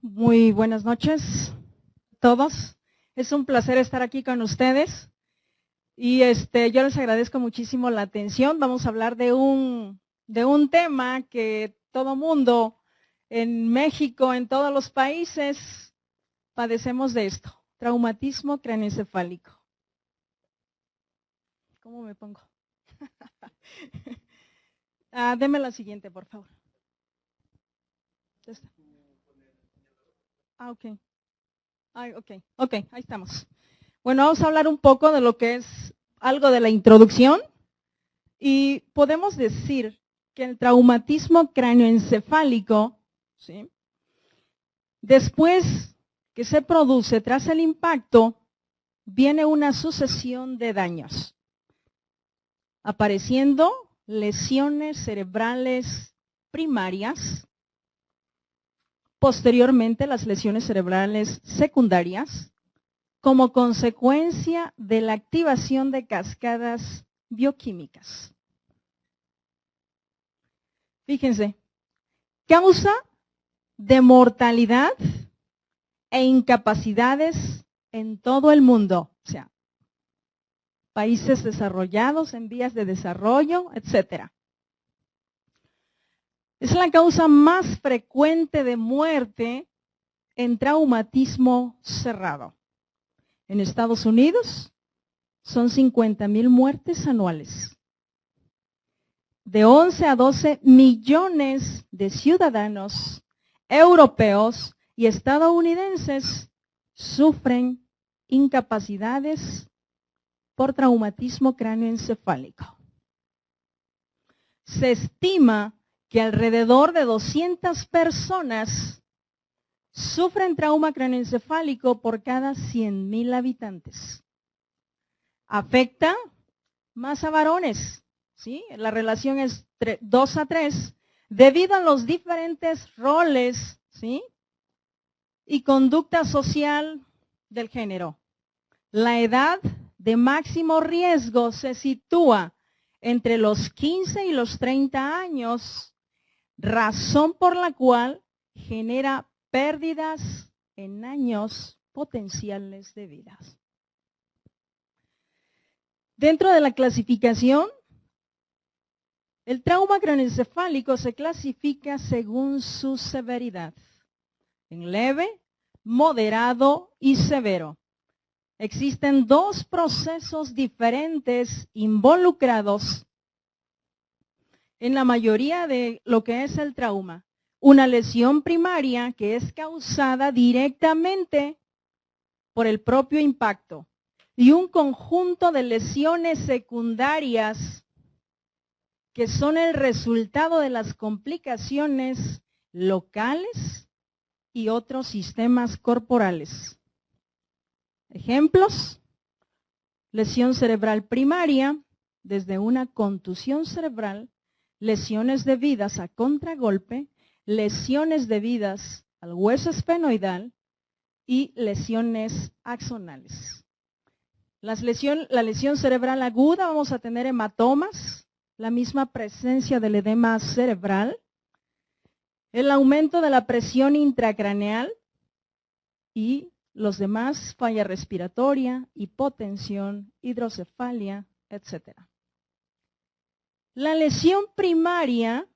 Muy buenas noches a todos. Es un placer estar aquí con ustedes. Y yo les agradezco muchísimo la atención. Vamos a hablar de un tema que todo mundo en México, en todos los países, padecemos de esto: traumatismo craneoencefálico. ¿Cómo me pongo? Deme la siguiente, por favor. Ok, ahí estamos. Bueno, vamos a hablar un poco de lo que es algo de la introducción, y podemos decir que el traumatismo cráneoencefálico, ¿sí?, después que se produce tras el impacto, viene una sucesión de daños, apareciendo lesiones cerebrales primarias, posteriormente las lesiones cerebrales secundarias, como consecuencia de la activación de cascadas bioquímicas. Fíjense, causa de mortalidad e incapacidades en todo el mundo, o sea, países desarrollados, en vías de desarrollo, etcétera. Es la causa más frecuente de muerte en traumatismo cerrado. En Estados Unidos son 50,000 muertes anuales. De 11 a 12 millones de ciudadanos europeos y estadounidenses sufren incapacidades por traumatismo cráneoencefálico. Se estima que alrededor de 200 personas sufren trauma cráneoencefálico por cada 100,000 habitantes. Afecta más a varones, ¿sí? La relación es 2 a 3, debido a los diferentes roles, ¿sí?, y conducta social del género. La edad de máximo riesgo se sitúa entre los 15 y los 30 años, razón por la cual genera pérdidas en años potenciales de vida. Dentro de la clasificación, el trauma craneoencefálico se clasifica según su severidad, en leve, moderado y severo. Existen dos procesos diferentes involucrados en la mayoría de lo que es el trauma. Una lesión primaria que es causada directamente por el propio impacto, y un conjunto de lesiones secundarias que son el resultado de las complicaciones locales y otros sistemas corporales. Ejemplos: lesión cerebral primaria, desde una contusión cerebral, lesiones debidas a contragolpe, lesiones debidas al hueso esfenoidal y lesiones axonales. La lesión cerebral aguda, vamos a tener hematomas, la misma presencia del edema cerebral, el aumento de la presión intracraneal y los demás: falla respiratoria, hipotensión, hidrocefalia, etc. La lesión primaria,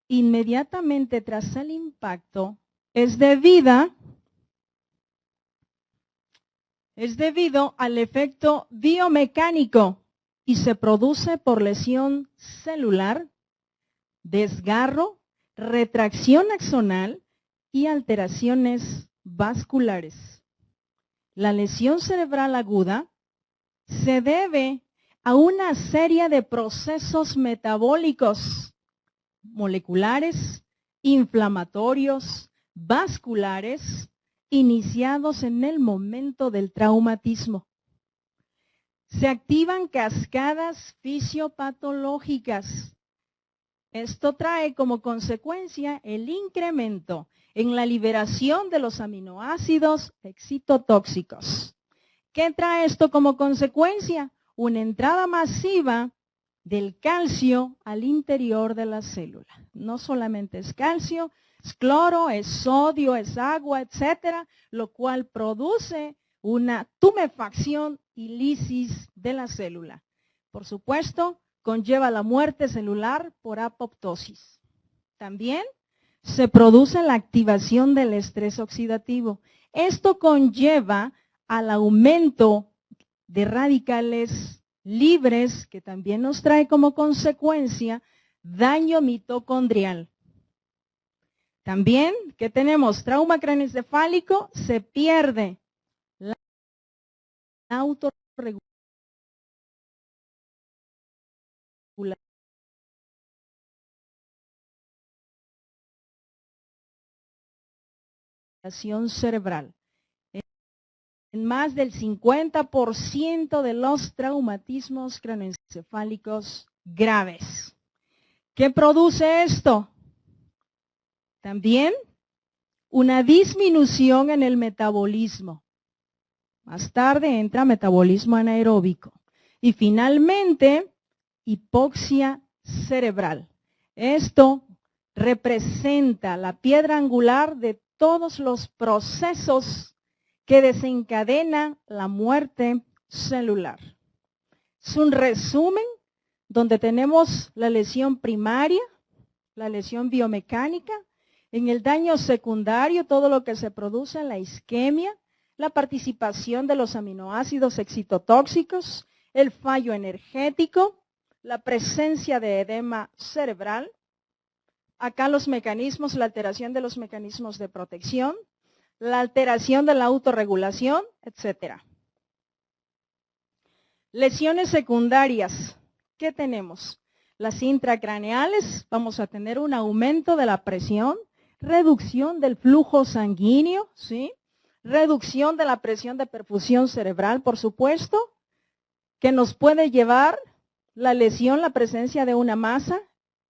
inmediatamente tras el impacto, es debido al efecto biomecánico y se produce por lesión celular, desgarro, retracción axonal y alteraciones vasculares. La lesión cerebral aguda se debe a una serie de procesos metabólicos, moleculares, inflamatorios, vasculares, iniciados en el momento del traumatismo. Se activan cascadas fisiopatológicas. Esto trae como consecuencia el incremento en la liberación de los aminoácidos excitotóxicos. ¿Qué trae esto como consecuencia? Una entrada masiva del calcio al interior de la célula. No solamente es calcio, Es cloro, es sodio, es agua, etcétera, lo cual produce una tumefacción y lisis de la célula. Por supuesto, conlleva la muerte celular por apoptosis. También se produce la activación del estrés oxidativo. Esto conlleva al aumento de radicales libres, que también nos trae como consecuencia daño mitocondrial. También, ¿qué tenemos? Trauma craneoencefálico, se pierde la autorregulación cerebral. En más del 50% de los traumatismos craneoencefálicos graves. ¿Qué produce esto? También una disminución en el metabolismo. Más tarde entra metabolismo anaeróbico. Y finalmente, hipoxia cerebral. Esto representa la piedra angular de todos los procesos que desencadenan la muerte celular. Es un resumen donde tenemos la lesión primaria, la lesión biomecánica, en el daño secundario, todo lo que se produce en la isquemia, la participación de los aminoácidos excitotóxicos, el fallo energético, la presencia de edema cerebral, acá los mecanismos, la alteración de los mecanismos de protección, la alteración de la autorregulación, etcétera. Lesiones secundarias, ¿qué tenemos? Las intracraneales, vamos a tener un aumento de la presión, reducción del flujo sanguíneo, ¿sí? Reducción de la presión de perfusión cerebral, por supuesto, que nos puede llevar la lesión, la presencia de una masa,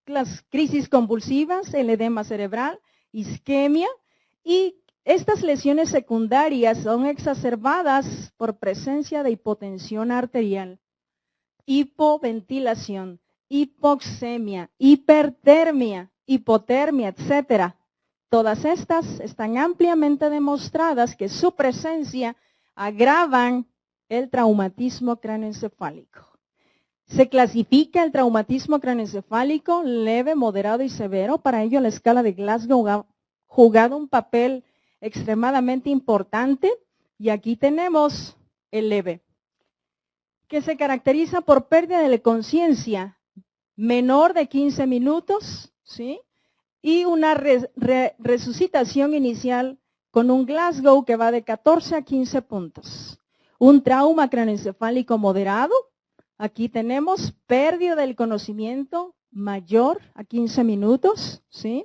las crisis convulsivas, el edema cerebral, isquemia, y estas lesiones secundarias son exacerbadas por presencia de hipotensión arterial, hipoventilación, hipoxemia, hipertermia, hipotermia, etcétera. Todas estas están ampliamente demostradas que su presencia agravan el traumatismo craneoencefálico. Se clasifica el traumatismo craneoencefálico leve, moderado y severo. Para ello la escala de Glasgow ha jugado un papel extremadamente importante. Y aquí tenemos el leve, que se caracteriza por pérdida de conciencia menor de 15 minutos, ¿sí? Y una resucitación inicial con un Glasgow que va de 14 a 15 puntos. Un trauma craneoencefálico moderado, aquí tenemos pérdida del conocimiento mayor a 15 minutos, ¿sí?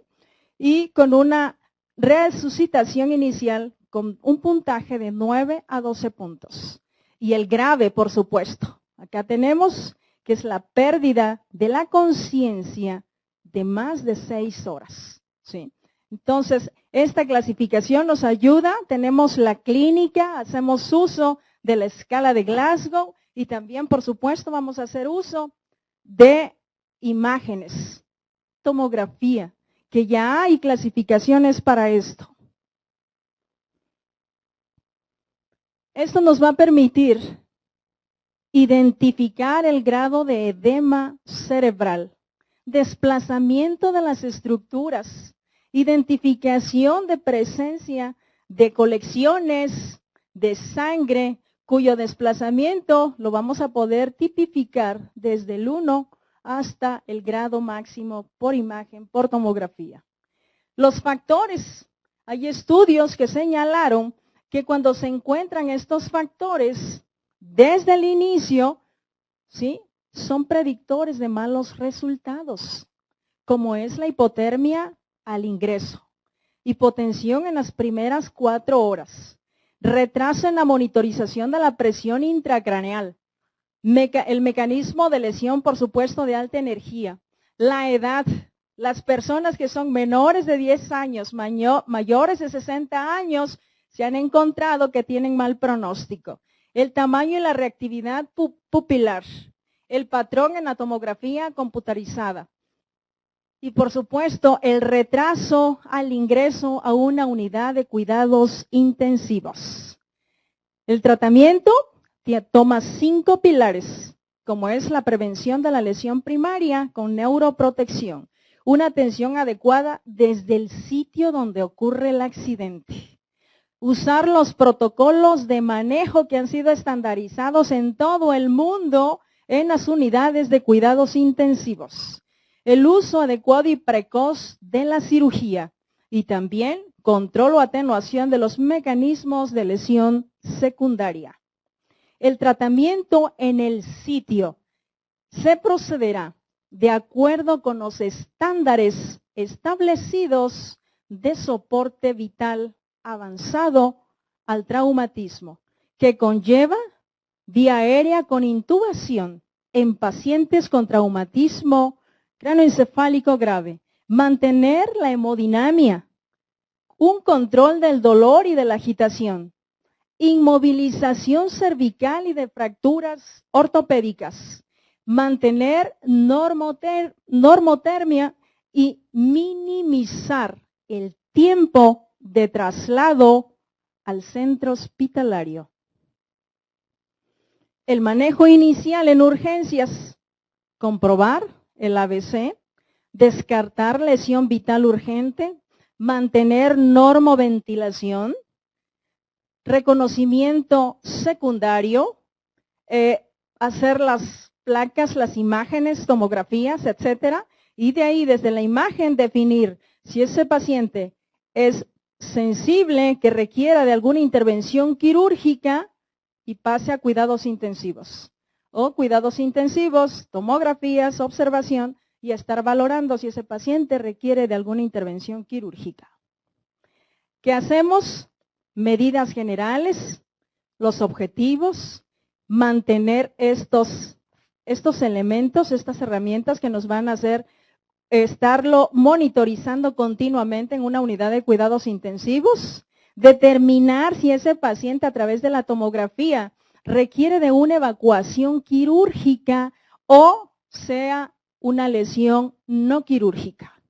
Y con una resucitación inicial con un puntaje de 9 a 12 puntos. Y el grave, por supuesto. Acá tenemos que es la pérdida de la conciencia de más de 6 horas. ¿Sí? Entonces, esta clasificación nos ayuda, tenemos la clínica, hacemos uso de la escala de Glasgow y también, por supuesto, vamos a hacer uso de imágenes, tomografía, que ya hay clasificaciones para esto. Esto nos va a permitir identificar el grado de edema cerebral, desplazamiento de las estructuras, identificación de presencia de colecciones de sangre, cuyo desplazamiento lo vamos a poder tipificar desde el 1 hasta el grado máximo por imagen, por tomografía. Los factores, hay estudios que señalaron que cuando se encuentran estos factores desde el inicio, ¿sí?, son predictores de malos resultados, como es la hipotermia al ingreso, hipotensión en las primeras 4 horas, retraso en la monitorización de la presión intracraneal, el mecanismo de lesión, por supuesto, de alta energía, la edad, las personas que son menores de 10 años, mayores de 60 años, se han encontrado que tienen mal pronóstico. El tamaño y la reactividad pupilar, el patrón en la tomografía computarizada. Y por supuesto, el retraso al ingreso a una unidad de cuidados intensivos. El tratamiento toma 5 pilares, como es la prevención de la lesión primaria con neuroprotección, una atención adecuada desde el sitio donde ocurre el accidente, usar los protocolos de manejo que han sido estandarizados en todo el mundo en las unidades de cuidados intensivos, el uso adecuado y precoz de la cirugía y también control o atenuación de los mecanismos de lesión secundaria. El tratamiento en el sitio se procederá de acuerdo con los estándares establecidos de soporte vital avanzado al traumatismo, que conlleva vía aérea con intubación en pacientes con traumatismo cráneoencefálico grave, mantener la hemodinamia, un control del dolor y de la agitación, inmovilización cervical y de fracturas ortopédicas, mantener normotermia y minimizar el tiempo de traslado al centro hospitalario. El manejo inicial en urgencias, comprobar el ABC, descartar lesión vital urgente, mantener normoventilación, reconocimiento secundario, hacer las placas, las imágenes, tomografías, etcétera, y de ahí desde la imagen definir si ese paciente es sensible, que requiera de alguna intervención quirúrgica y pase a cuidados intensivos. O cuidados intensivos, tomografías, observación y estar valorando si ese paciente requiere de alguna intervención quirúrgica. ¿Qué hacemos? Medidas generales, los objetivos, mantener estos elementos, estas herramientas que nos van a hacer estarlo monitorizando continuamente en una unidad de cuidados intensivos, determinar si ese paciente a través de la tomografía requiere de una evacuación quirúrgica o sea una lesión no quirúrgica.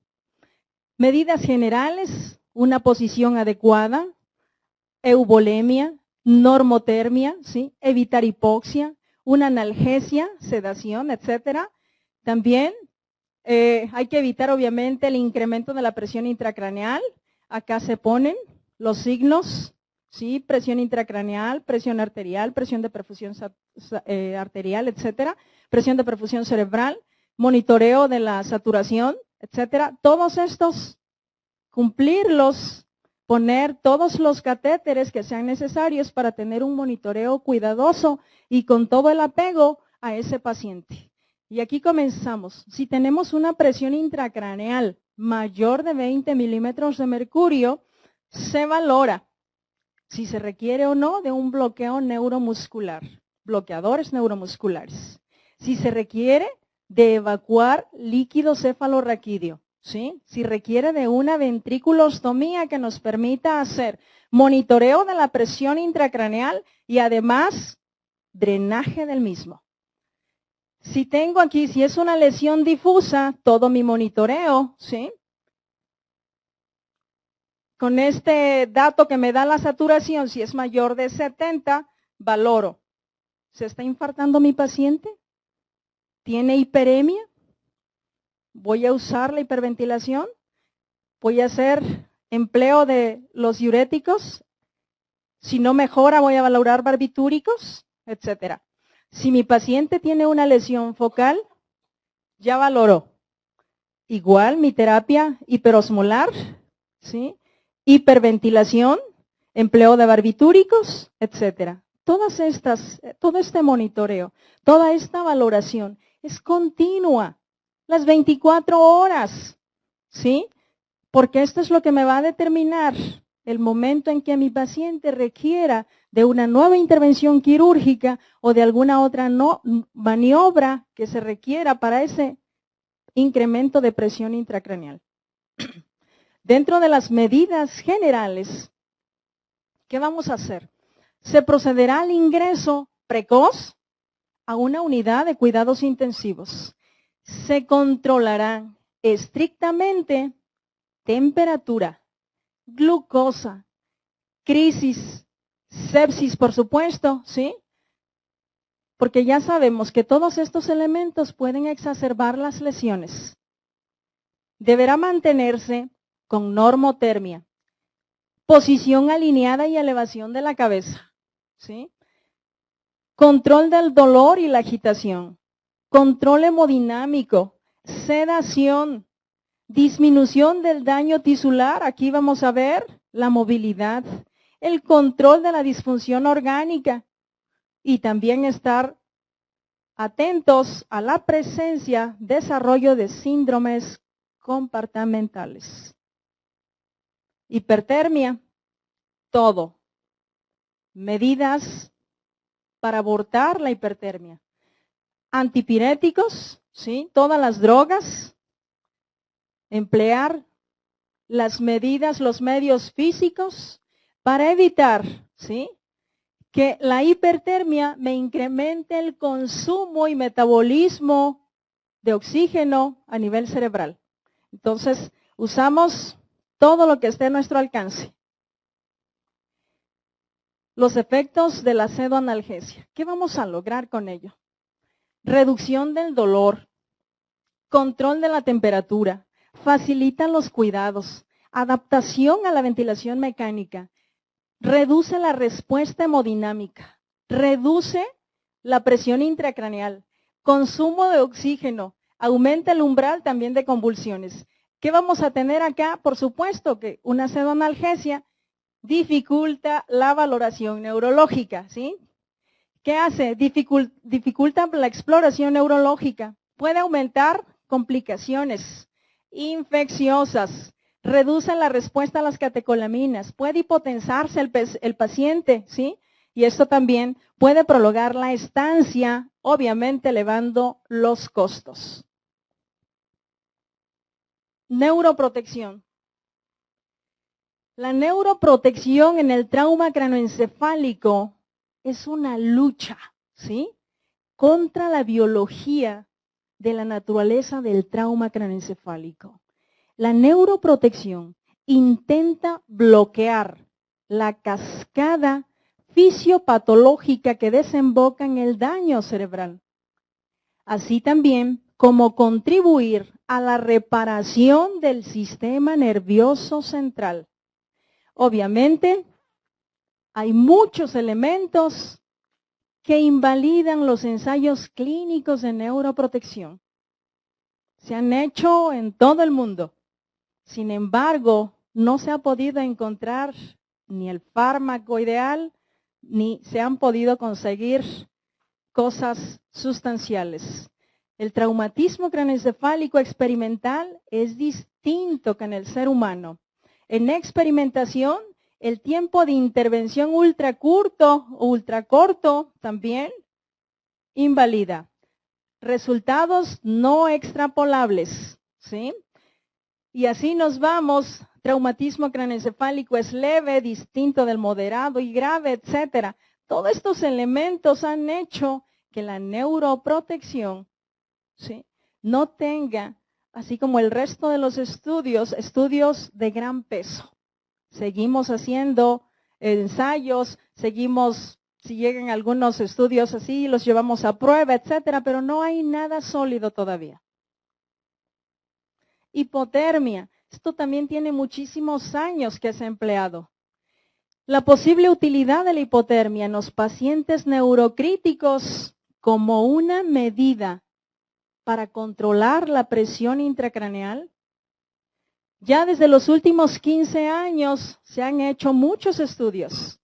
Medidas generales, una posición adecuada, eubolemia, normotermia, ¿sí? Evitar hipoxia, una analgesia, sedación, etcétera. También hay que evitar obviamente el incremento de la presión intracraneal. Acá se ponen los signos, ¿sí? Presión intracraneal, presión arterial, presión de perfusión arterial, etcétera. Presión de perfusión cerebral, monitoreo de la saturación, etcétera. Todos estos, cumplirlos, poner todos los catéteres que sean necesarios para tener un monitoreo cuidadoso y con todo el apego a ese paciente. Y aquí comenzamos. Si tenemos una presión intracraneal mayor de 20 milímetros de mercurio, se valora si se requiere o no de un bloqueo neuromuscular, bloqueadores neuromusculares. Si se requiere de evacuar líquido cefalorraquídeo, ¿sí? Si requiere de una ventriculostomía que nos permita hacer monitoreo de la presión intracraneal y además drenaje del mismo. Si tengo aquí, si es una lesión difusa, todo mi monitoreo, ¿sí? Con este dato que me da la saturación, si es mayor de 70, valoro. ¿Se está infartando mi paciente? ¿Tiene hiperemia? ¿Voy a usar la hiperventilación? ¿Voy a hacer empleo de los diuréticos? Si no mejora, voy a valorar barbitúricos, etcétera. Si mi paciente tiene una lesión focal, ya valoró. Igual mi terapia hiperosmolar, ¿sí? Hiperventilación, empleo de barbitúricos, etcétera. Todas estas, todo este monitoreo, toda esta valoración es continua, las 24 horas, ¿sí? Porque esto es lo que me va a determinar el momento en que mi paciente requiera de una nueva intervención quirúrgica o de alguna otra maniobra que se requiera para ese incremento de presión intracraneal. Dentro de las medidas generales, ¿qué vamos a hacer? Se procederá al ingreso precoz a una unidad de cuidados intensivos. Se controlarán estrictamente temperatura, glucosa, crisis, sepsis, por supuesto, ¿sí? Porque ya sabemos que todos estos elementos pueden exacerbar las lesiones. Deberá mantenerse con normotermia, posición alineada y elevación de la cabeza, ¿sí? Control del dolor y la agitación, control hemodinámico, sedación, disminución del daño tisular, aquí vamos a ver la movilidad, el control de la disfunción orgánica y también estar atentos a la presencia, desarrollo de síndromes comportamentales. Hipertermia, todo. Medidas para abortar la hipertermia. Antipiréticos, ¿sí? Todas las drogas. Emplear las medidas, los medios físicos para evitar, ¿sí?, que la hipertermia me incremente el consumo y metabolismo de oxígeno a nivel cerebral. Entonces, usamos todo lo que esté a nuestro alcance. Los efectos de la pseudoanalgesia. ¿Qué vamos a lograr con ello? Reducción del dolor, control de la temperatura, facilita los cuidados, adaptación a la ventilación mecánica, reduce la respuesta hemodinámica, reduce la presión intracraneal, consumo de oxígeno, aumenta el umbral también de convulsiones. ¿Qué vamos a tener acá? Por supuesto que una pseudoanalgesia dificulta la valoración neurológica, ¿sí? ¿Qué hace? Dificulta la exploración neurológica, puede aumentar complicaciones infecciosas, reduce la respuesta a las catecolaminas, puede hipotensarse el paciente, ¿sí? Y esto también puede prolongar la estancia, obviamente elevando los costos. Neuroprotección. La neuroprotección en el trauma craneoencefálico es una lucha, ¿sí?, contra la biología de la naturaleza del trauma craneoencefálico. La neuroprotección intenta bloquear la cascada fisiopatológica que desemboca en el daño cerebral, así también como contribuir a la reparación del sistema nervioso central. Obviamente, hay muchos elementos que invalidan los ensayos clínicos de neuroprotección. Se han hecho en todo el mundo. Sin embargo, no se ha podido encontrar ni el fármaco ideal, ni se han podido conseguir cosas sustanciales. El traumatismo craneoencefálico experimental es distinto que en el ser humano. En experimentación, el tiempo de intervención ultracorto también invalida. Resultados no extrapolables, ¿sí? Y así nos vamos. Traumatismo craneoencefálico es leve, distinto del moderado y grave, etcétera. Todos estos elementos han hecho que la neuroprotección, ¿sí?, no tenga, así como el resto de los estudios de gran peso. Seguimos haciendo ensayos, seguimos, si llegan algunos estudios así, los llevamos a prueba, etcétera, pero no hay nada sólido todavía. Hipotermia, esto también tiene muchísimos años que se ha empleado. La posible utilidad de la hipotermia en los pacientes neurocríticos como una medida para controlar la presión intracraneal. Ya desde los últimos 15 años se han hecho muchos estudios,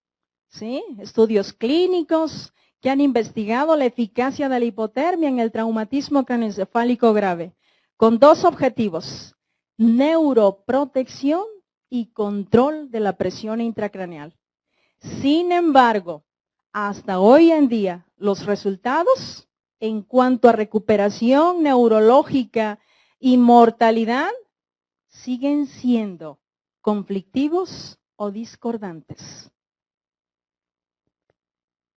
¿sí?, estudios clínicos que han investigado la eficacia de la hipotermia en el traumatismo craneoencefálico grave, con dos objetivos: neuroprotección y control de la presión intracraneal. Sin embargo, hasta hoy en día, los resultados en cuanto a recuperación neurológica y mortalidad siguen siendo conflictivos o discordantes.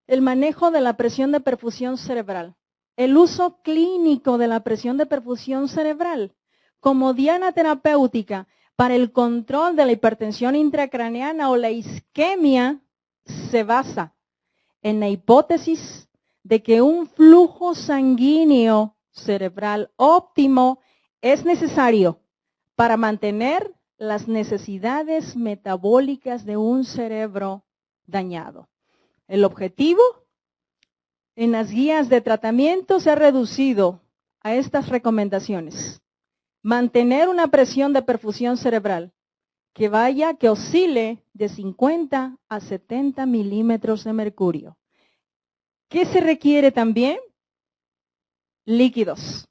El manejo de la presión de perfusión cerebral. El uso clínico de la presión de perfusión cerebral como diana terapéutica para el control de la hipertensión intracraneana o la isquemia se basa en la hipótesis de que un flujo sanguíneo cerebral óptimo es necesario para mantener las necesidades metabólicas de un cerebro dañado. El objetivo en las guías de tratamiento se ha reducido a estas recomendaciones. Mantener una presión de perfusión cerebral que oscile de 50 a 70 milímetros de mercurio. ¿Qué se requiere también? Líquidos.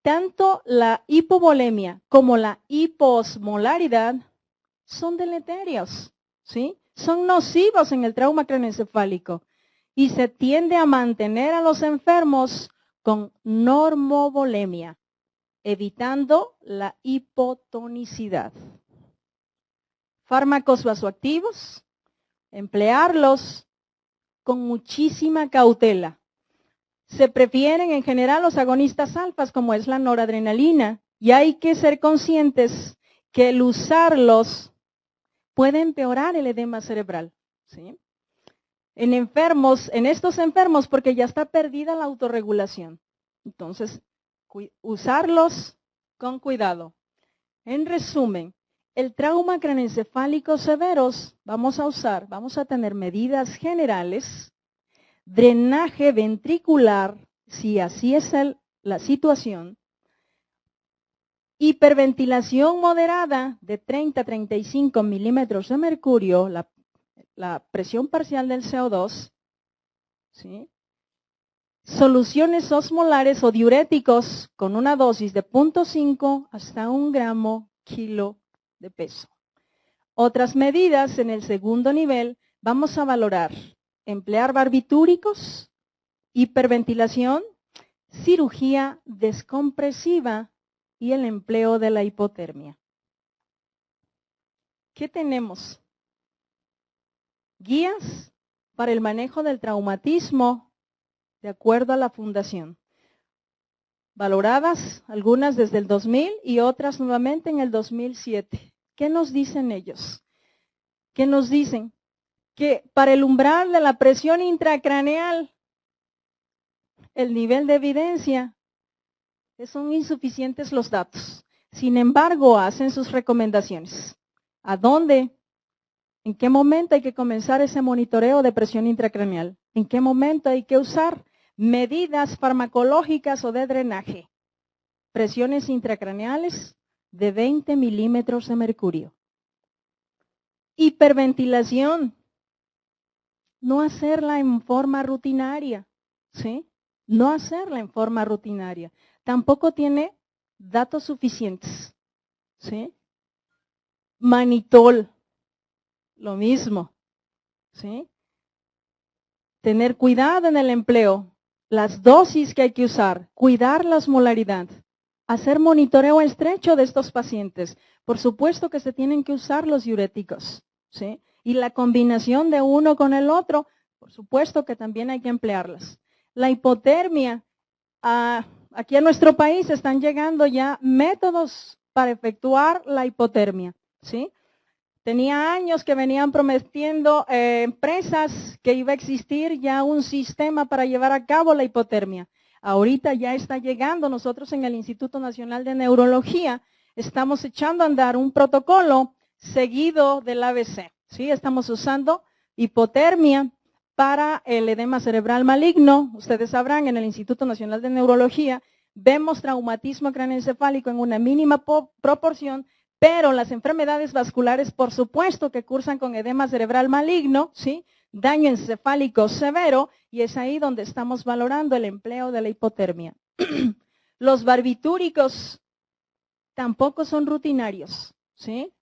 Tanto la hipovolemia como la hiposmolaridad son deleterios, ¿sí? Son nocivos en el trauma craneoencefálico y se tiende a mantener a los enfermos con normovolemia, evitando la hipotonicidad. Fármacos vasoactivos, emplearlos con muchísima cautela. Se prefieren en general los agonistas alfas como es la noradrenalina y hay que ser conscientes que el usarlos puede empeorar el edema cerebral, ¿sí? En estos enfermos porque ya está perdida la autorregulación. Entonces, usarlos con cuidado. En resumen, el trauma craneoencefálico severos vamos a tener medidas generales, drenaje ventricular, si así es la situación, hiperventilación moderada de 30 a 35 milímetros de mercurio, la presión parcial del CO2, ¿sí? Soluciones osmolares o diuréticos con una dosis de 0.5 hasta 1 gramo kilo de peso. Otras medidas en el segundo nivel, vamos a valorar emplear barbitúricos, hiperventilación, cirugía descompresiva y el empleo de la hipotermia. ¿Qué tenemos? Guías para el manejo del traumatismo de acuerdo a la fundación. Valoradas, algunas desde el 2000 y otras nuevamente en el 2007. ¿Qué nos dicen ellos? ¿Qué nos dicen? Que para el umbral de la presión intracraneal, el nivel de evidencia, son insuficientes los datos. Sin embargo, hacen sus recomendaciones. ¿A dónde? ¿En qué momento hay que comenzar ese monitoreo de presión intracraneal? ¿En qué momento hay que usar medidas farmacológicas o de drenaje? Presiones intracraneales de 20 milímetros de mercurio. Hiperventilación. No hacerla en forma rutinaria, ¿sí? No hacerla en forma rutinaria. Tampoco tiene datos suficientes, ¿sí? Manitol, lo mismo, ¿sí? Tener cuidado en el empleo, las dosis que hay que usar, cuidar la osmolaridad, hacer monitoreo estrecho de estos pacientes. Por supuesto que se tienen que usar los diuréticos, ¿sí? Y la combinación de uno con el otro, por supuesto que también hay que emplearlas. La hipotermia, aquí a nuestro país están llegando ya métodos para efectuar la hipotermia, ¿sí? Tenía años que venían prometiendo empresas que iba a existir ya un sistema para llevar a cabo la hipotermia. Ahorita ya está llegando, nosotros en el Instituto Nacional de Neurología estamos echando a andar un protocolo seguido del ABC, ¿sí? Estamos usando hipotermia para el edema cerebral maligno. Ustedes sabrán, en el Instituto Nacional de Neurología vemos traumatismo craneoencefálico en una mínima proporción, pero las enfermedades vasculares, por supuesto, que cursan con edema cerebral maligno, ¿sí? Daño encefálico severo, y es ahí donde estamos valorando el empleo de la hipotermia. Los barbitúricos tampoco son rutinarios, ¿sí?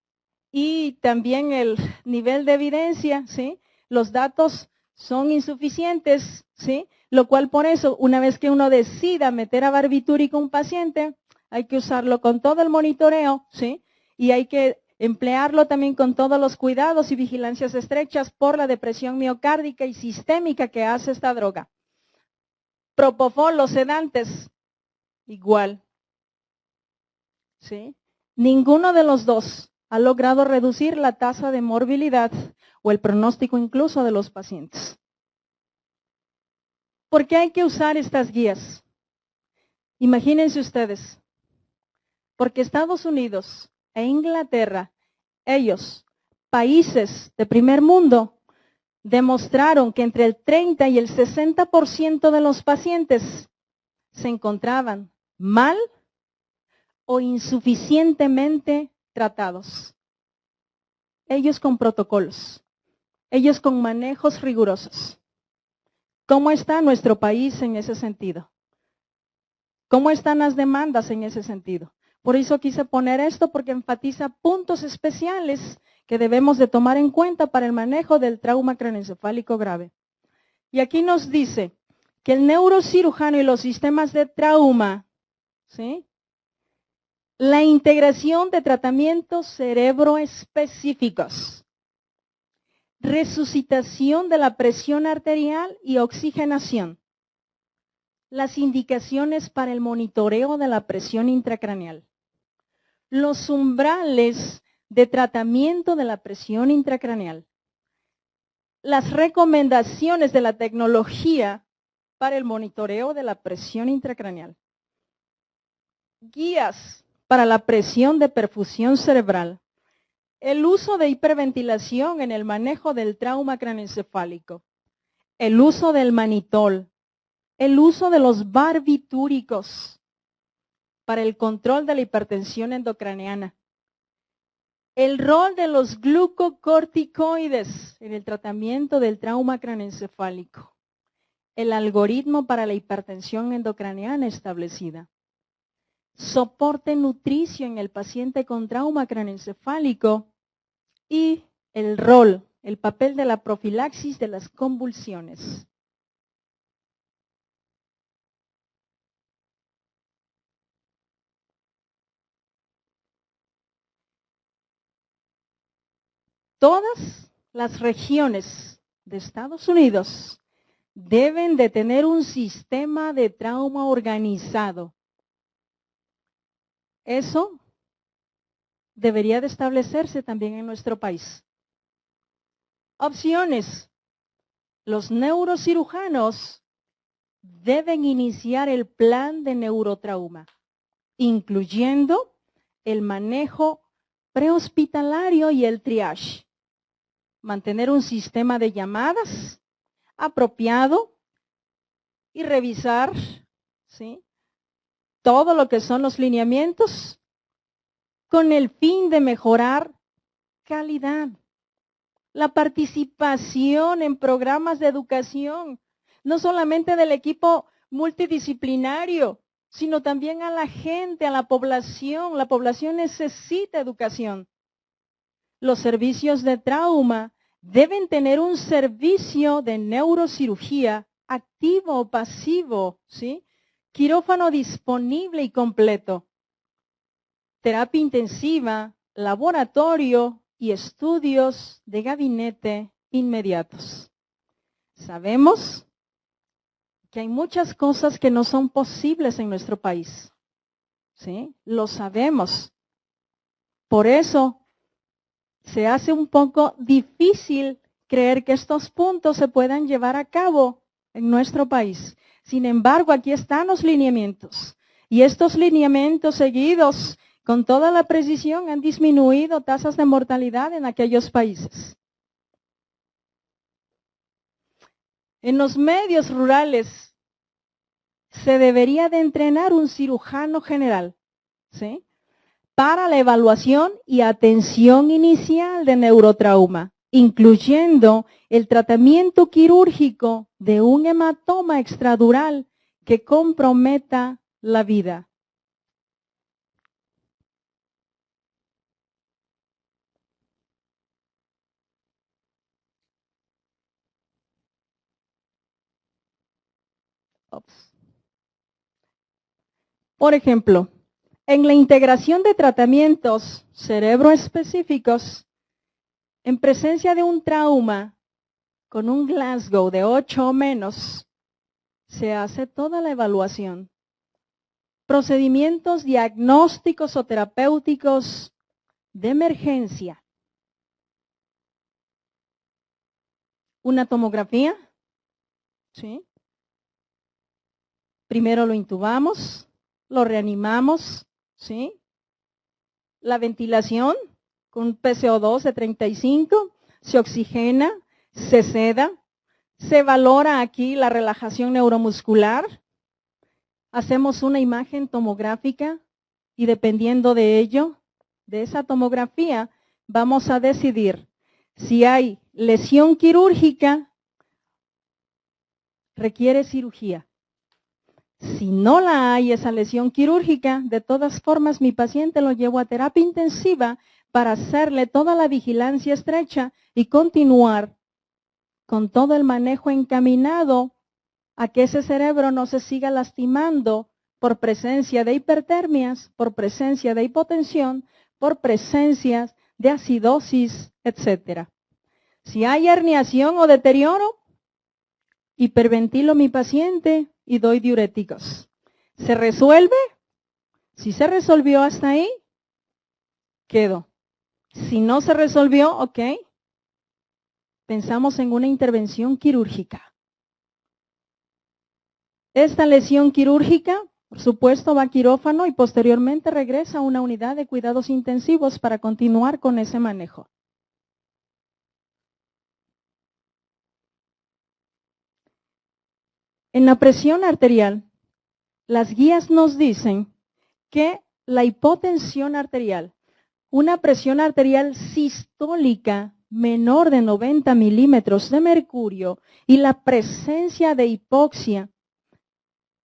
Y también el nivel de evidencia, ¿sí? Los datos son insuficientes, ¿sí? Lo cual por eso, una vez que uno decida meter a barbitúrico a un paciente, hay que usarlo con todo el monitoreo, ¿sí? Y hay que emplearlo también con todos los cuidados y vigilancias estrechas por la depresión miocárdica y sistémica que hace esta droga. Propofol, los sedantes, igual. ¿sí? Ninguno de los dos ha logrado reducir la tasa de morbilidad o el pronóstico incluso de los pacientes. ¿Por qué hay que usar estas guías? Imagínense ustedes, porque Estados Unidos e Inglaterra, ellos, países de primer mundo, demostraron que entre el 30 y el 60% de los pacientes se encontraban mal o insuficientemente tratados. Ellos con protocolos, ellos con manejos rigurosos. ¿Cómo está nuestro país en ese sentido? ¿Cómo están las demandas en ese sentido? Por eso quise poner esto porque enfatiza puntos especiales que debemos de tomar en cuenta para el manejo del trauma craneoencefálico grave. Y aquí nos dice que el neurocirujano y los sistemas de trauma, ¿sí? La integración de tratamientos cerebroespecíficos, resucitación de la presión arterial y oxigenación, las indicaciones para el monitoreo de la presión intracraneal, los umbrales de tratamiento de la presión intracraneal, las recomendaciones de la tecnología para el monitoreo de la presión intracraneal, guías para la presión de perfusión cerebral, el uso de hiperventilación en el manejo del trauma craneoencefálico, el uso del manitol, el uso de los barbitúricos para el control de la hipertensión endocraneana, el rol de los glucocorticoides en el tratamiento del trauma craneoencefálico, el algoritmo para la hipertensión endocraneana establecida, soporte nutricio en el paciente con trauma craneoencefálico y el rol, el papel de la profilaxis de las convulsiones. Todas las regiones de Estados Unidos deben de tener un sistema de trauma organizado. Eso debería de establecerse también en nuestro país. Opciones. Los neurocirujanos deben iniciar el plan de neurotrauma, incluyendo el manejo prehospitalario y el triage. Mantener un sistema de llamadas apropiado y revisar, ¿sí?, todo lo que son los lineamientos con el fin de mejorar calidad. La participación en programas de educación, no solamente del equipo multidisciplinario, sino también a la gente, a la población. La población necesita educación. Los servicios de trauma deben tener un servicio de neurocirugía activo o pasivo, ¿sí? Quirófano disponible y completo. Terapia intensiva, laboratorio y estudios de gabinete inmediatos. Sabemos que hay muchas cosas que no son posibles en nuestro país, ¿sí? Lo sabemos. Por eso se hace un poco difícil creer que estos puntos se puedan llevar a cabo en nuestro país. Sin embargo, aquí están los lineamientos. Y estos lineamientos seguidos con toda la precisión han disminuido tasas de mortalidad en aquellos países. En los medios rurales se debería de entrenar un cirujano general, ¿sí?, para la evaluación y atención inicial de neurotrauma, incluyendo el tratamiento quirúrgico de un hematoma extradural que comprometa la vida. Por ejemplo, en la integración de tratamientos cerebroespecíficos, en presencia de un trauma con un Glasgow de 8 o menos, se hace toda la evaluación. Procedimientos diagnósticos o terapéuticos de emergencia. Una tomografía, ¿sí? Primero lo intubamos, lo reanimamos, ¿sí? La ventilación con PCO2 de 35, se oxigena, se seda, se valora aquí la relajación neuromuscular, hacemos una imagen tomográfica y dependiendo de ello, de esa tomografía, vamos a decidir si hay lesión quirúrgica, requiere cirugía. Si no la hay esa lesión quirúrgica, de todas formas mi paciente lo llevo a terapia intensiva para hacerle toda la vigilancia estrecha y continuar con todo el manejo encaminado a que ese cerebro no se siga lastimando por presencia de hipertermias, por presencia de hipotensión, por presencias de acidosis, etc. Si hay herniación o deterioro, hiperventilo mi paciente y doy diuréticos. ¿Se resuelve? Si se resolvió hasta ahí, quedo. Si no se resolvió, ok. Pensamos en una intervención quirúrgica. Esta lesión quirúrgica, por supuesto, va a quirófano y posteriormente regresa a una unidad de cuidados intensivos para continuar con ese manejo. En la presión arterial, las guías nos dicen que la hipotensión arterial, una presión arterial sistólica menor de 90 milímetros de mercurio y la presencia de hipoxia,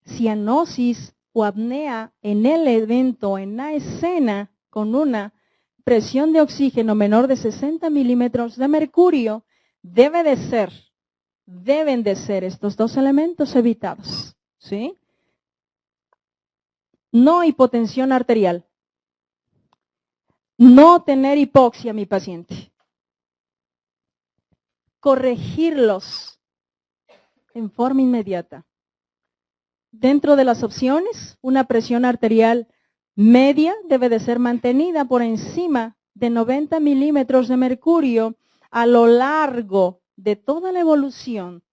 cianosis o apnea en el evento, en la escena, con una presión de oxígeno menor de 60 milímetros de mercurio, deben de ser estos dos elementos evitados, ¿sí? No hipotensión arterial. No tener hipoxia, mi paciente. Corregirlos en forma inmediata. Dentro de las opciones, una presión arterial media debe de ser mantenida por encima de 90 milímetros de mercurio a lo largo de toda la evolución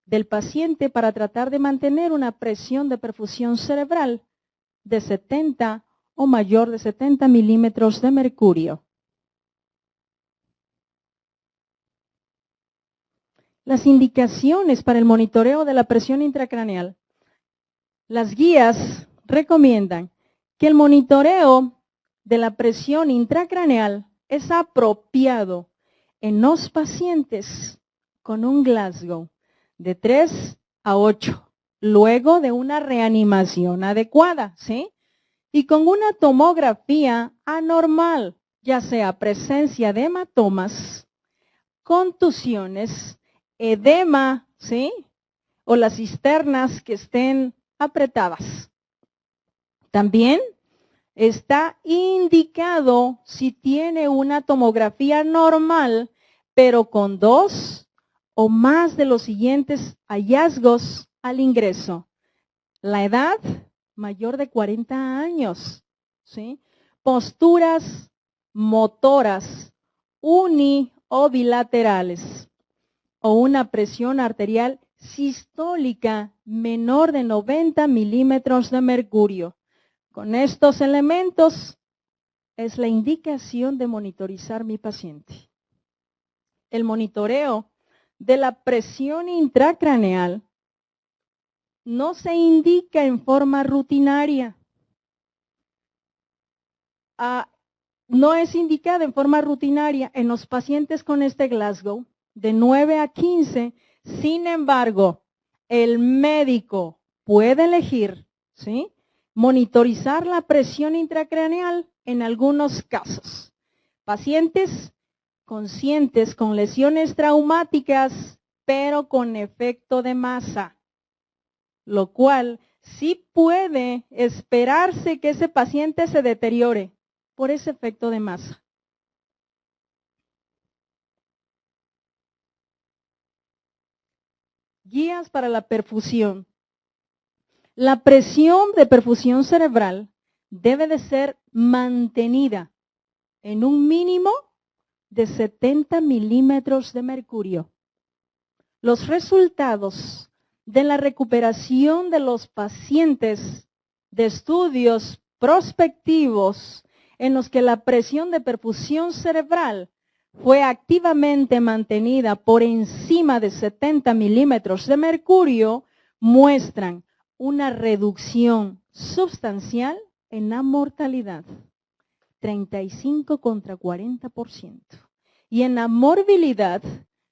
del paciente para tratar de mantener una presión de perfusión cerebral de 70 o mayor de 70 milímetros de mercurio. Las indicaciones para el monitoreo de la presión intracraneal. Las guías recomiendan que el monitoreo de la presión intracraneal es apropiado en los pacientes con un Glasgow de 3 a 8, luego de una reanimación adecuada, ¿sí? Y con una tomografía anormal, ya sea presencia de hematomas, contusiones, edema, ¿sí? O las cisternas que estén apretadas. También está indicado si tiene una tomografía normal, pero con 2 o más de los siguientes hallazgos al ingreso. La edad mayor de 40 años, ¿sí? Posturas motoras uni o bilaterales o una presión arterial sistólica menor de 90 milímetros de mercurio. Con estos elementos es la indicación de monitorizar mi paciente. El monitoreo de la presión intracraneal no se indica en forma rutinaria. No es indicada en forma rutinaria en los pacientes con este Glasgow de 9 a 15. Sin embargo, el médico puede elegir, ¿sí?, monitorizar la presión intracraneal en algunos casos. Pacientes conscientes con lesiones traumáticas, pero con efecto de masa, lo cual sí puede esperarse que ese paciente se deteriore por ese efecto de masa. Guías para la perfusión. La presión de perfusión cerebral debe de ser mantenida en un mínimo de 70 milímetros de mercurio. Los resultados de la recuperación de los pacientes de estudios prospectivos en los que la presión de perfusión cerebral fue activamente mantenida por encima de 70 milímetros de mercurio muestran una reducción sustancial en la mortalidad, 35 contra 40%, y en la morbilidad,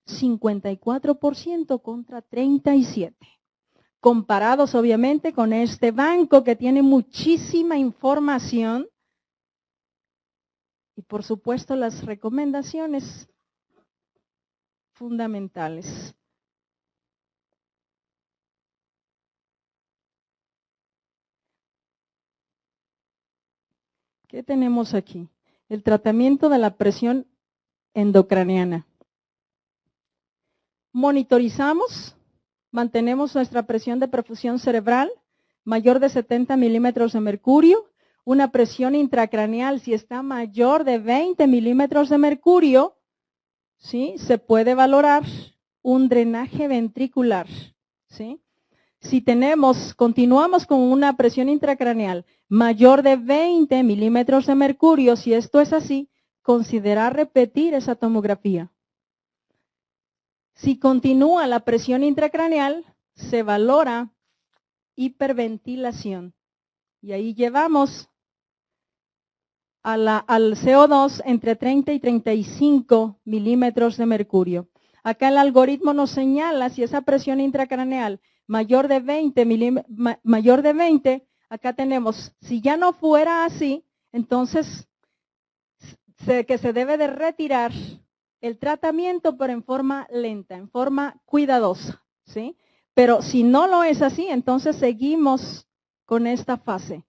54% contra 37%. Comparados obviamente con este banco que tiene muchísima información y por supuesto las recomendaciones fundamentales. ¿Qué tenemos aquí? El tratamiento de la presión endocraniana. Monitorizamos, mantenemos nuestra presión de perfusión cerebral mayor de 70 milímetros de mercurio, una presión intracraneal si está mayor de 20 milímetros de mercurio, ¿sí? Se puede valorar un drenaje ventricular, ¿sí? Si continuamos con una presión intracraneal mayor de 20 milímetros de mercurio, si esto es así, considerar repetir esa tomografía. Si continúa la presión intracraneal, se valora hiperventilación. Y ahí llevamos al CO2 entre 30 y 35 milímetros de mercurio. Acá el algoritmo nos señala si esa presión intracraneal mayor de 20, acá tenemos, si ya no fuera así, entonces que se debe de retirar el tratamiento, pero en forma lenta, en forma cuidadosa, ¿sí? Pero si no lo es así, entonces seguimos con esta fase.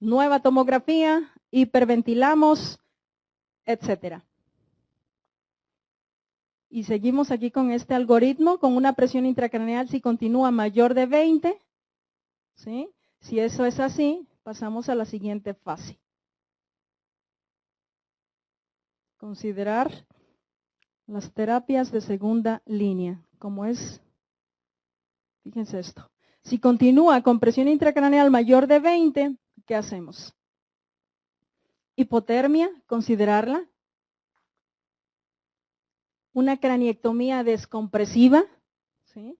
Nueva tomografía, hiperventilamos, etcétera. Y seguimos aquí con este algoritmo, con una presión intracraneal si continúa mayor de 20, ¿sí? Si eso es así, pasamos a la siguiente fase. Considerar las terapias de segunda línea, como es, fíjense esto. Si continúa con presión intracraneal mayor de 20, ¿qué hacemos? Hipotermia, considerarla. Una craniectomía descompresiva, ¿sí?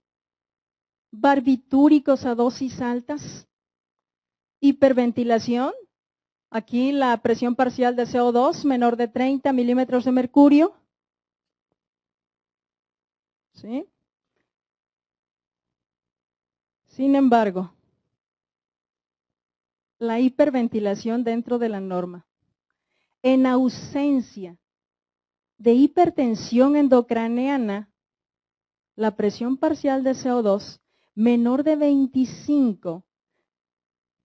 Barbitúricos a dosis altas, hiperventilación, aquí la presión parcial de CO2 menor de 30 milímetros de mercurio, ¿sí? Sin embargo, la hiperventilación dentro de la norma, en ausencia de hipertensión endocraneana, la presión parcial de CO2 menor de 25,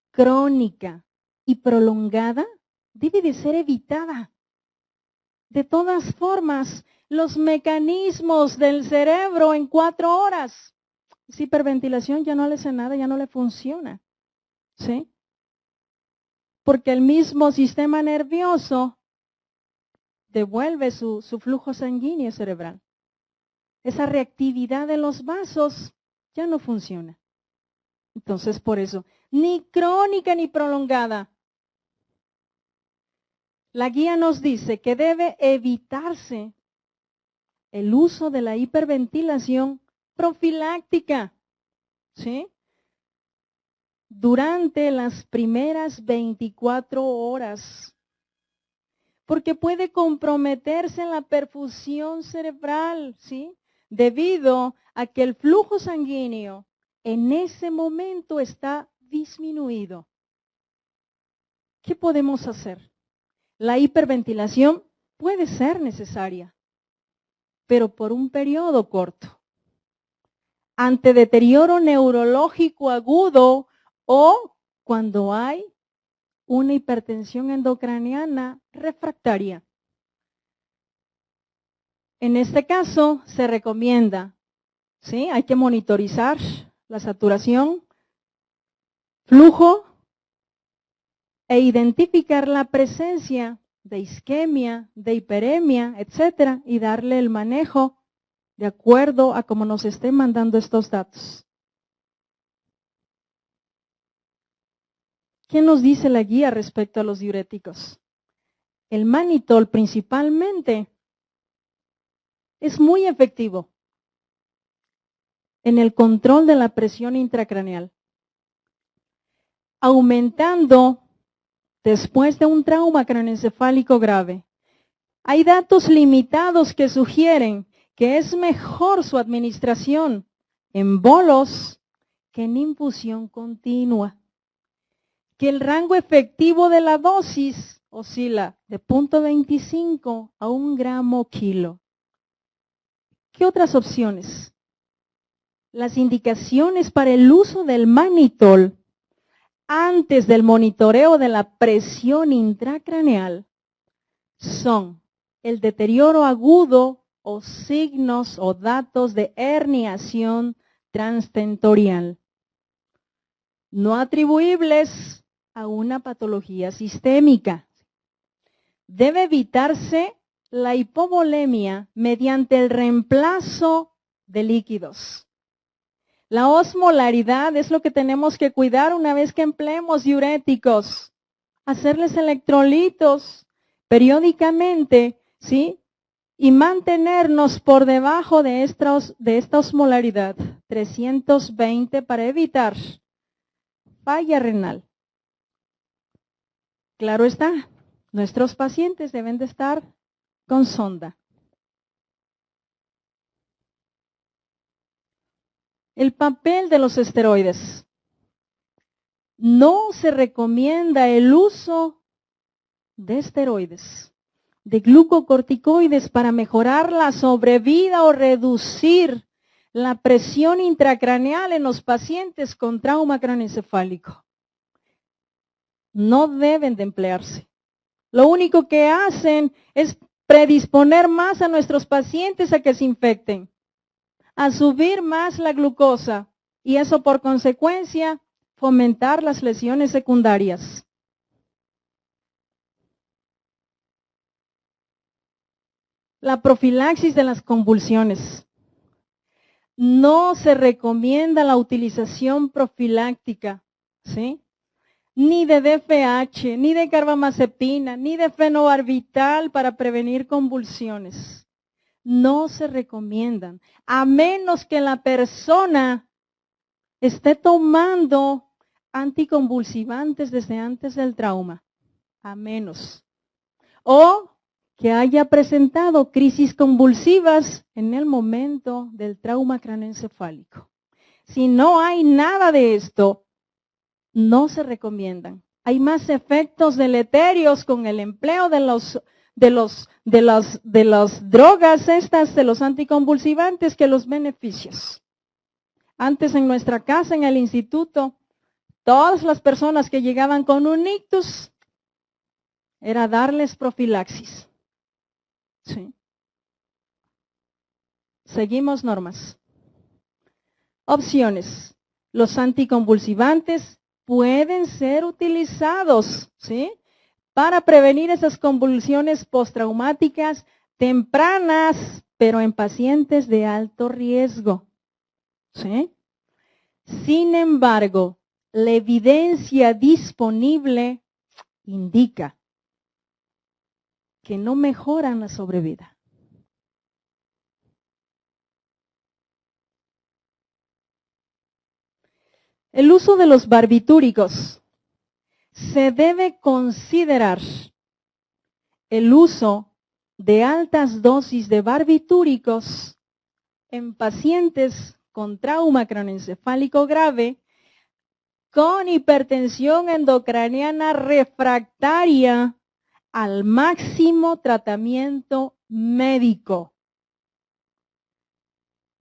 crónica y prolongada, debe de ser evitada. De todas formas, los mecanismos del cerebro en 4 horas, esa hiperventilación ya no le hace nada, ya no le funciona, ¿sí? Porque el mismo sistema nervioso devuelve su flujo sanguíneo cerebral. Esa reactividad de los vasos ya no funciona. Entonces, por eso, ni crónica ni prolongada. La guía nos dice que debe evitarse el uso de la hiperventilación profiláctica, ¿sí? Durante las primeras 24 horas. Porque puede comprometerse la perfusión cerebral, ¿sí? Debido a que el flujo sanguíneo en ese momento está disminuido. ¿Qué podemos hacer? La hiperventilación puede ser necesaria, pero por un periodo corto. Ante deterioro neurológico agudo o cuando hay una hipertensión endocraniana refractaria. En este caso se recomienda, ¿sí? Hay que monitorizar la saturación flujo e identificar la presencia de isquemia, de hiperemia, etcétera, y darle el manejo de acuerdo a cómo nos estén mandando estos datos. ¿Qué nos dice la guía respecto a los diuréticos? El mannitol principalmente es muy efectivo en el control de la presión intracraneal, aumentando después de un trauma craneoencefálico grave. Hay datos limitados que sugieren que es mejor su administración en bolos que en infusión continua, que el rango efectivo de la dosis oscila de 0.25 a 1 gramo kilo. ¿Qué otras opciones? Las indicaciones para el uso del mannitol antes del monitoreo de la presión intracraneal son el deterioro agudo o signos o datos de herniación transtentorial, no atribuibles a una patología sistémica. Debe evitarse la hipovolemia mediante el reemplazo de líquidos. La osmolaridad es lo que tenemos que cuidar una vez que empleemos diuréticos. Hacerles electrolitos periódicamente, ¿sí? Y mantenernos por debajo de esta osmolaridad, 320, para evitar falla renal. Claro está, nuestros pacientes deben de estar con sonda. El papel de los esteroides. No se recomienda el uso de esteroides, de glucocorticoides para mejorar la sobrevida o reducir la presión intracraneal en los pacientes con trauma craneoencefálico. No deben de emplearse. Lo único que hacen es predisponer más a nuestros pacientes a que se infecten, a subir más la glucosa y eso por consecuencia fomentar las lesiones secundarias. La profilaxis de las convulsiones. No se recomienda la utilización profiláctica, ¿sí? Ni de DFH, ni de carbamazepina, ni de fenobarbital para prevenir convulsiones. No se recomiendan, a menos que la persona esté tomando anticonvulsivantes desde antes del trauma, a menos. O que haya presentado crisis convulsivas en el momento del trauma craneoencefálico. Si no hay nada de esto, no se recomiendan. Hay más efectos deleterios con el empleo de las drogas estas, de los anticonvulsivantes, que los beneficios. Antes en nuestra casa, en el instituto, todas las personas que llegaban con un ictus, era darles profilaxis. Sí. Seguimos normas. Opciones. Los anticonvulsivantes pueden ser utilizados, ¿sí?, para prevenir esas convulsiones postraumáticas tempranas, pero en pacientes de alto riesgo, ¿sí? Sin embargo, la evidencia disponible indica que no mejoran la sobrevida. El uso de los barbitúricos. Se debe considerar el uso de altas dosis de barbitúricos en pacientes con trauma craneoencefálico grave, con hipertensión endocraniana refractaria al máximo tratamiento médico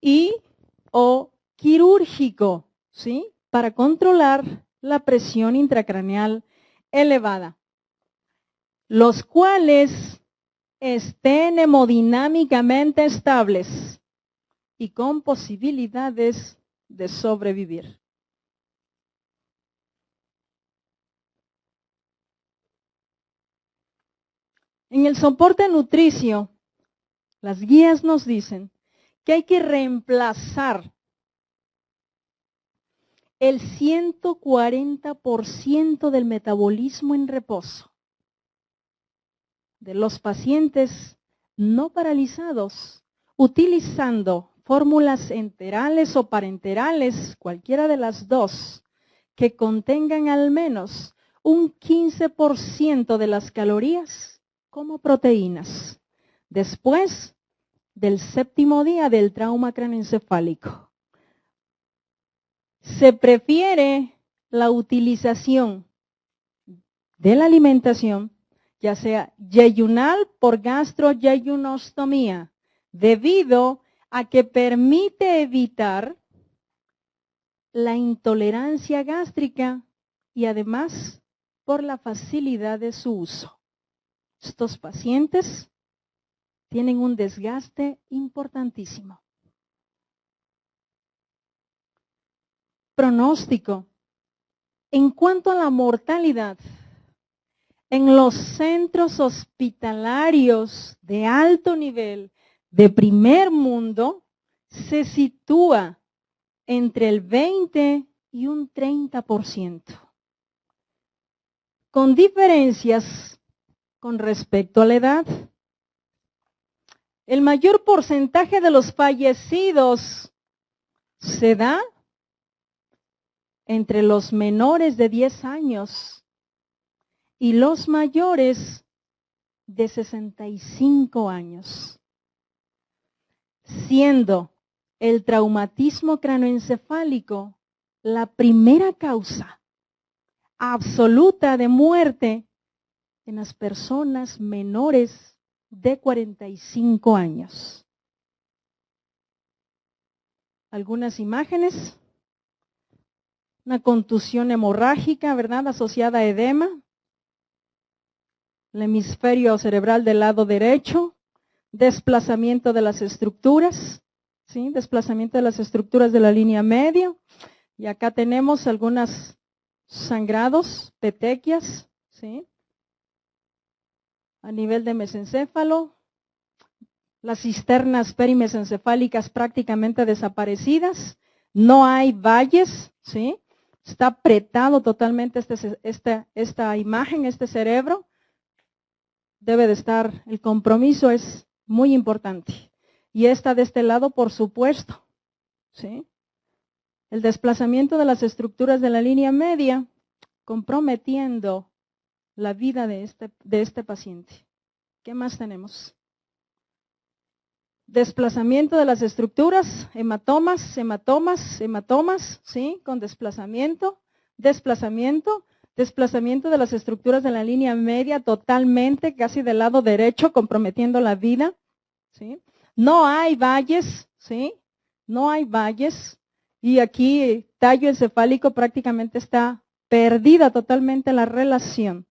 y o quirúrgico, ¿sí?, para controlar la presión intracraneal elevada, los cuales estén hemodinámicamente estables y con posibilidades de sobrevivir. En el soporte nutricio, las guías nos dicen que hay que reemplazar el 140% del metabolismo en reposo de los pacientes no paralizados, utilizando fórmulas enterales o parenterales, cualquiera de las dos, que contengan al menos un 15% de las calorías como proteínas, después del 7º día del trauma craneoencefálico. Se prefiere la utilización de la alimentación, ya sea yeyunal por gastroyejunostomía, debido a que permite evitar la intolerancia gástrica y además por la facilidad de su uso. Estos pacientes tienen un desgaste importantísimo. Pronóstico. En cuanto a la mortalidad, en los centros hospitalarios de alto nivel de primer mundo se sitúa entre el 20 y un 30%, con diferencias con respecto a la edad. El mayor porcentaje de los fallecidos se da entre los menores de 10 años y los mayores de 65 años, siendo el traumatismo craneoencefálico la primera causa absoluta de muerte en las personas menores de 45 años. Algunas imágenes. Una contusión hemorrágica, ¿verdad?, asociada a edema. El hemisferio cerebral del lado derecho. Desplazamiento de las estructuras, ¿sí? Desplazamiento de las estructuras de la línea media. Y acá tenemos algunos sangrados, petequias, ¿sí? A nivel de mesencéfalo. Las cisternas perimesencefálicas prácticamente desaparecidas. No hay valles, ¿sí? Está apretado totalmente esta imagen, este cerebro. Debe de estar, el compromiso es muy importante. Y esta de este lado, por supuesto, ¿sí? El desplazamiento de las estructuras de la línea media, comprometiendo la vida de este paciente. ¿Qué más tenemos? Desplazamiento de las estructuras, hematomas, ¿sí? Con desplazamiento de las estructuras de la línea media totalmente, casi del lado derecho, comprometiendo la vida, ¿sí? No hay valles, ¿sí? No hay valles. Y aquí tallo encefálico prácticamente está perdida totalmente la relación.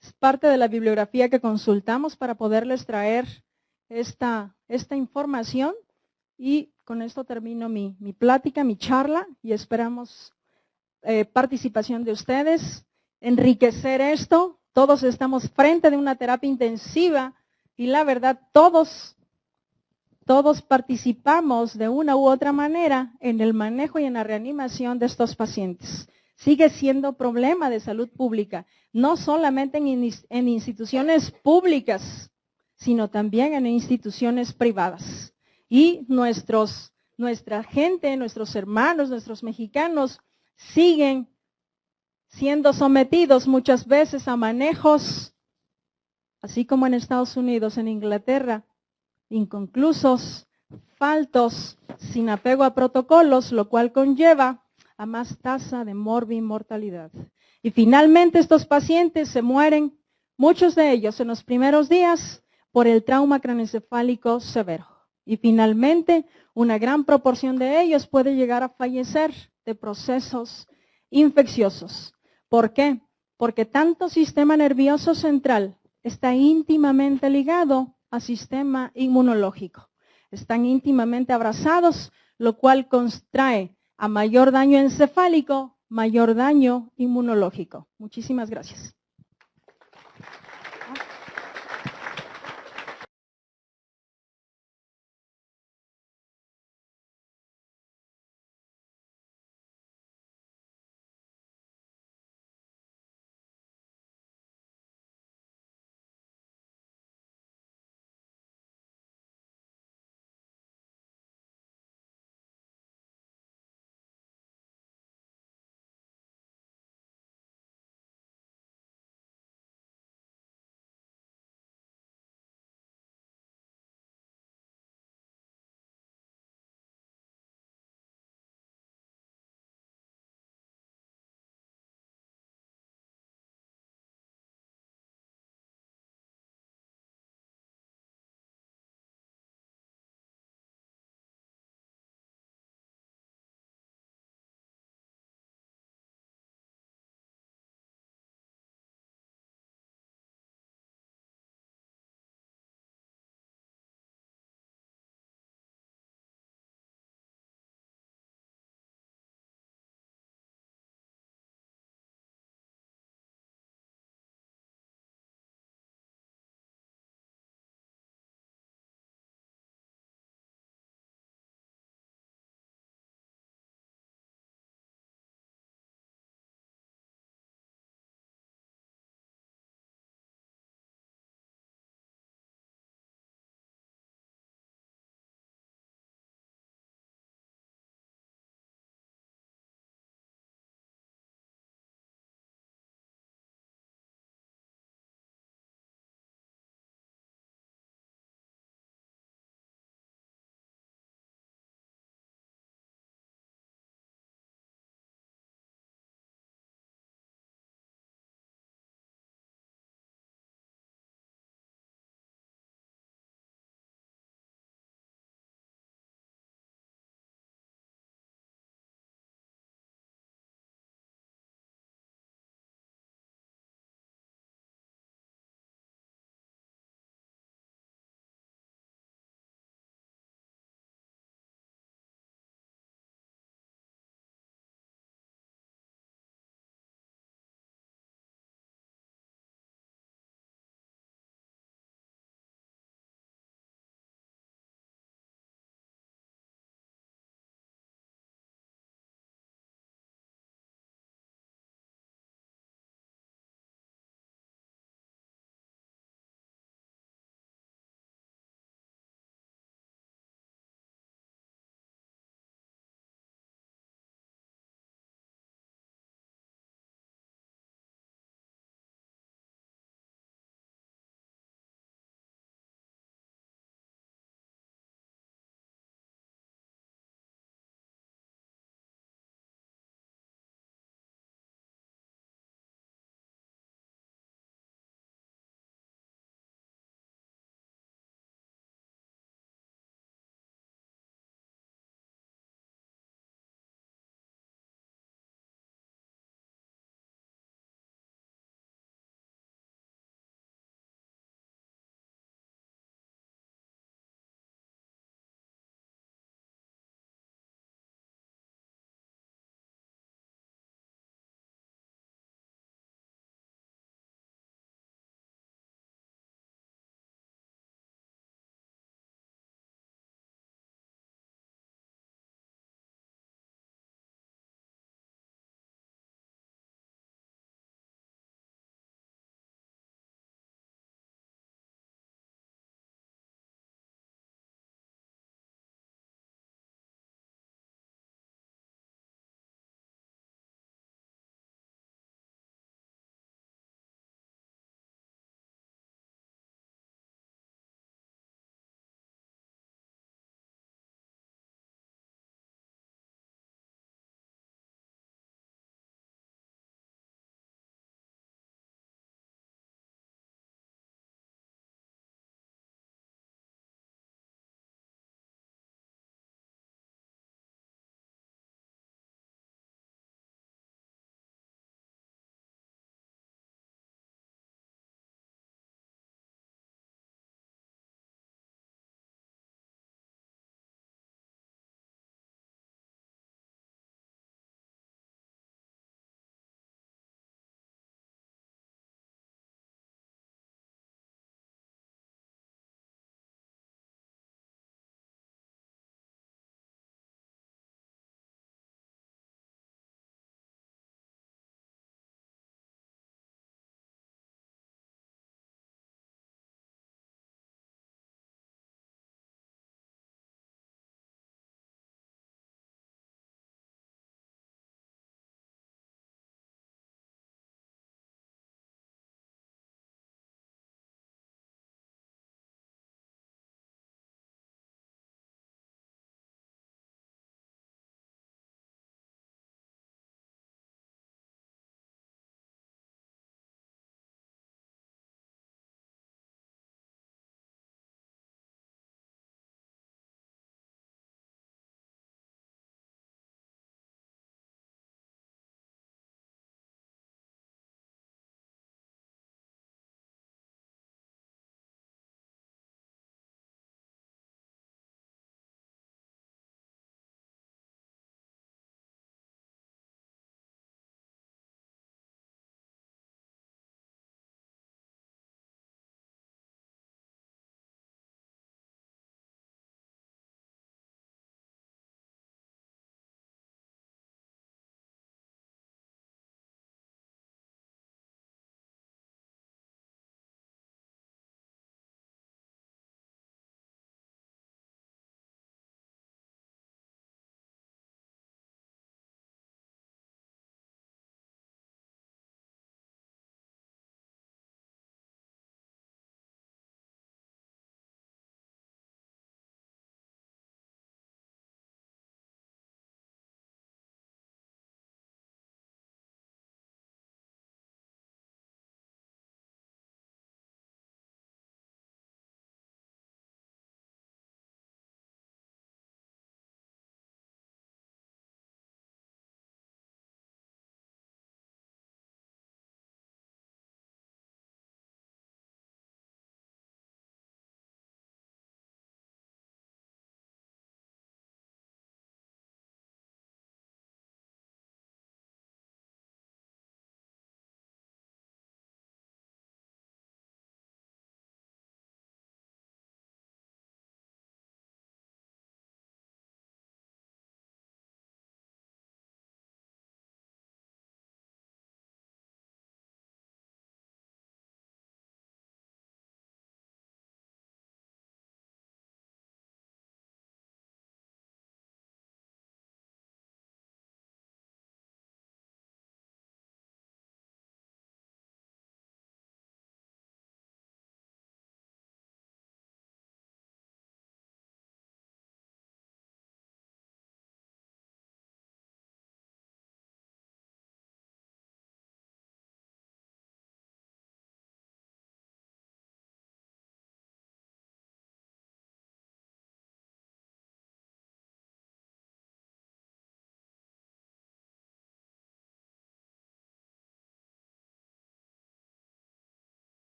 Es parte de la bibliografía que consultamos para poderles traer esta información. Y con esto termino mi plática, mi charla, y esperamos participación de ustedes, enriquecer esto. Todos estamos frente de una terapia intensiva y la verdad todos participamos de una u otra manera en el manejo y en la reanimación de estos pacientes. Sigue siendo problema de salud pública, no solamente en instituciones públicas, sino también en instituciones privadas. Y nuestra gente, nuestros hermanos, nuestros mexicanos, siguen siendo sometidos muchas veces a manejos, así como en Estados Unidos, en Inglaterra, inconclusos, faltos, sin apego a protocolos, lo cual conlleva a más tasa de morbimortalidad. Y finalmente estos pacientes se mueren, muchos de ellos en los primeros días, por el trauma craneoencefálico severo. Y finalmente, una gran proporción de ellos puede llegar a fallecer de procesos infecciosos. ¿Por qué? Porque tanto sistema nervioso central está íntimamente ligado al sistema inmunológico. Están íntimamente abrazados, lo cual contrae a mayor daño encefálico, mayor daño inmunológico. Muchísimas gracias.